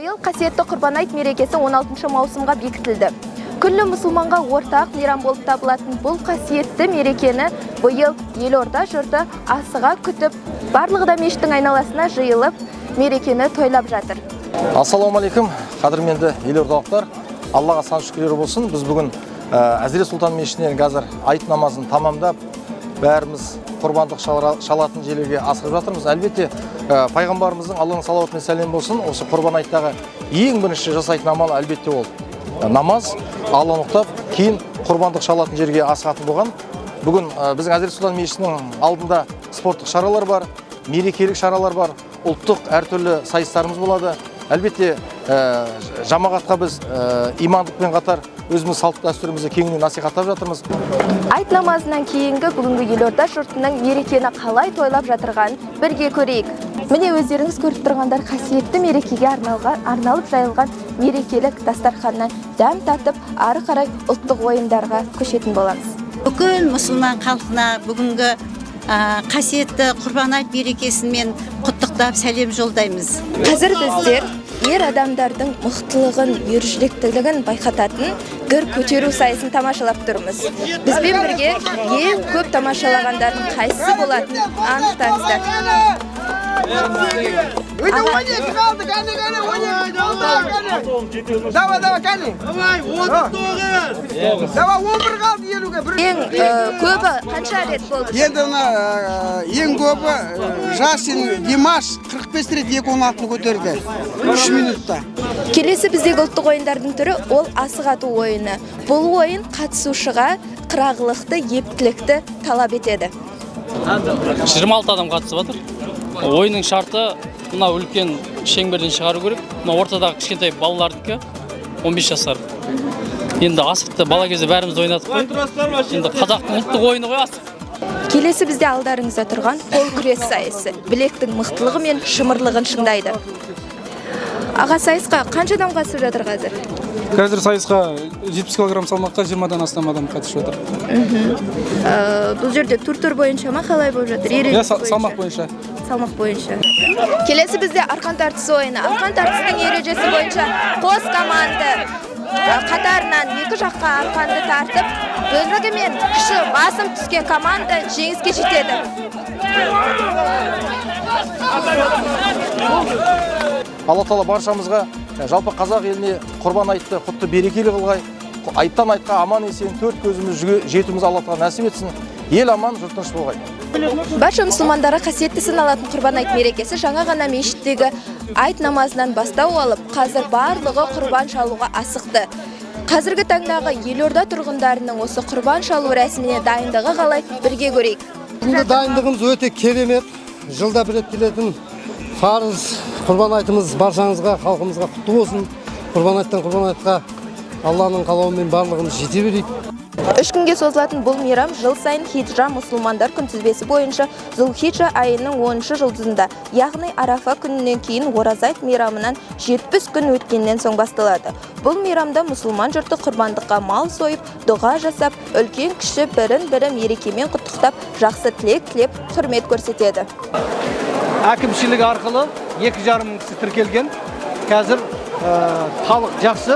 Быйыл қасиетті Құрбан айт мерекесі 16 маусымға бекітілді. Күллі мұсылманға ортақ мейрам болып табылатын бұл қасиетті мерекені быйыл елорда жұрты асыға күтіп, барлығы да мешіттің айналасына жиылып, мерекені тойлап жатыр. Ассалаумалейкум, қадірменді елордалықтар. Аллаға сан шүкірлер болсын. Біз бүгін Әзірет Сұлтан мешітінен қазір айт намазын тамамдап, бәріміз құрбандық шалатын жерлерге асығып жатырмыз. Әлбетте, пайғамбарымыздың Алланың салауаты мен сәлем болсын, осы құрбан айттағы ең бірінші жасайтын амал әлбетте ол намаз. Алланы ұқтап, кейін құрбандық шалатын жерге асығатын болған. Бүгін біздің Әзірет Сұлтан мешітінің алдында спорттық шаралар бар, мерекелік шаралар бар, ұлттық әртүрлі сайыстарымыз болады. Әлбетте, жамағатқа біз имандықпен қатар өзіміз салт дәстүрімізді кеңінен насихаттап жатырмыз. Айт намазынан кейінгі бүгінгі елорда жұртының мерекені қалай тойлап жатырғанын бірге көрейік. Міне өздеріңіз көріп тұрғандар қасиетті мерекеге арналып жайылған мерекелік дастарханнан дәм татып, ары қарай ұлттық ойындарға көшетін боламыз. Бүкіл мұсылман халқына бүгінгі қасиетті Құрбан айт мерекесімен құттықтап сәлем жолдаймыз. Қазір біздер ер адамдардың мықтылығын, ержүректілігін байқататын гір көтеру сайысын тамашалап тұрмыз. Бізбен бірге ең көп тамашалағандардың қайсысы болатынын анықтаңыздар. Ең көбі қанша рет болды? Енді ең көбі Жасин Димаш 45 рет 2-16-ны көтерді 3 минутта. Келесі біздегі ұлттық ойындардың түрі ол асық ату ойыны. Бұл ойын қатысушыға қырағылықты, ептілікті талап етеді. 26 адам қатысып жатыр. Ойынның шарты мына үлкен шеңберден шығару керек. Мына ортадағы кішкентай балалардікі 15 жасар. Енді асықты бала кезде бәріміз ойнадық қой. Енді қазақтың ұлттық ойыны ғой асық. Келесі бізде алдарыңызда тұрған қол күрес сайысы. Білектің мықтылығы мен шымырлығын шыңдайды. Аға, сайысқа қанша адам қатысып жатыр қазір? Қазір сайысқа 70 кг салмаққа 20-дан астам адам қатысып жатыр. Бұл жерде тур бойынша ма, қалай болып жатыр? Салмақ бойынша. Салмақ бойынша. Келесі бізде арқан тартысы ойыны. Арқан тартысының ережесі бойынша қос команда қатарынан екі жаққа арқанды тартып, бөлігі мен күші басым түскен команда жеңіске жетеді. Алла Тағала баршамызға, жалпы қазақ еліне құрбан айтты құтты берекелі қылғай, айттан айтқа аман есен төрт көзіміз жетуіміз Алла Тағала нәсіп етсін. Ел аман, жұрт тыныш болғай. Барша мұсылмандарға қасиетті саналатын Құрбан айт мерекесі жаңа ғана мешіттегі айт намазынан бастау алып, қазір барлығы құрбан шалуға асықты. Қазіргі таңдағы елорда тұрғындарының осы құрбан шалу рәсіміне дайындығы қалай, бірге көрейік. Бүгінгі дайындығымыз өте керемет. Жылда бір рет келетін парыз құрбан айтымыз баршаңызға, халқымызға құтты болсын. Құрбан айттан құрбан айтқа Алланың қалауымен барлығымыз жете берейік. 3 күнге созылатын бұл мейрам жыл сайын хиджра мұсылмандар күнтізбесі бойынша Зулхиджа айының 10-шы жұлдызында, яғни Арафа күнінен кейін ораза айт мейрамынан 70 күн өткеннен соң басталады. Бұл мейрамда мұсылман жұрты құрбандыққа мал сойып, дұға жасап, үлкен кіші бірін-бірі мерекемен құттықтап, жақсы тілек тілеп, құрмет көрсетеді. Әкімшілік арқылы 2,5 мың кісі тіркелген. Қазір халық жақсы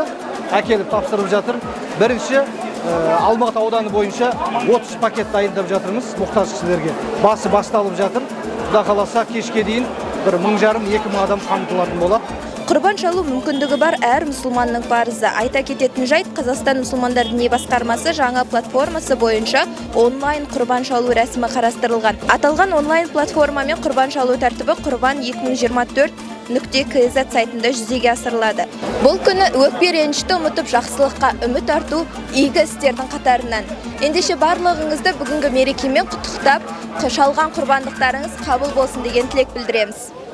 әкеліп тапсырып жатыр. Бірінші Алматы ауданы бойынша 30 пакет дайындап жатырмыз мұқтаж кісілерге. Басы басталып жатыр. Құда қаласа кешке дейін 1,5-2 мың адам қамтылатын болады. Құрбан шалу мүмкіндігі бар әр мұсылманның парызы. Айта кететін жайт, Қазақстан мұсылмандар діни басқармасы жаңа платформасы бойынша онлайн құрбан шалу рәсімі қарастырылған. Аталған онлайн платформамен құрбан шалу тәртібі Құрбан 2024.kz сайтында жүзеге асырылады. Бұл күні өкпе ренішті ұмытып жақсылыққа үміт арту игі істердің қатарынан. Ендеше барлығыңызды бүгінгі мерекемен құттықтап, шалған құрбандықтарыңыз қабыл болсын деген тілек білдіреміз.